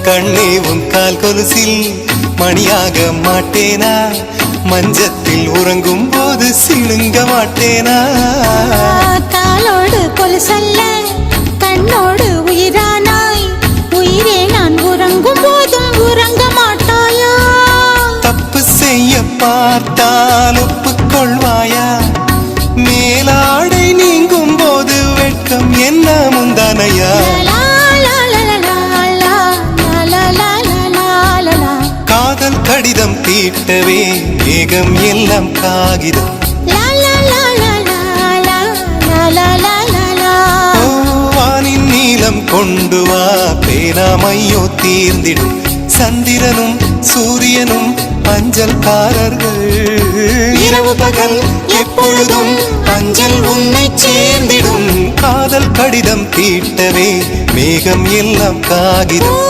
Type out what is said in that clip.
கண்ணே உன் கால் கொலுசில் மணியாக மாட்டேனா, மஞ்சத்தில் உறங்கும் போது சிணுங்க மாட்டேனா. காலோடு கொலுசல்ல கண்ணோடு உயிரானாய், உயிரே நான் உறங்கும் போதும் உறங்க மாட்டாயா. தப்பு செய்ய பார்த்தால் ஒப்புக்கொள்வாயா, மேலாடை நீங்கும் போது வெட்கம் என்ன முந்தானையா. காதல் கடிதம் தீட்டவே மேகம் எல்லாம் காகிதம், வானின் நீலம் கொண்டு வா பேனாமையோ தீர்ந்திடும். சந்திரனும் சூரியனும் அஞ்சல்காரர்கள், இரவு பகல் எப்பொழுதும் அஞ்சல் உன்னை சேர்ந்திடும். காதல் கடிதம் தீட்டவே மேகம் எல்லாம் காகிதம்.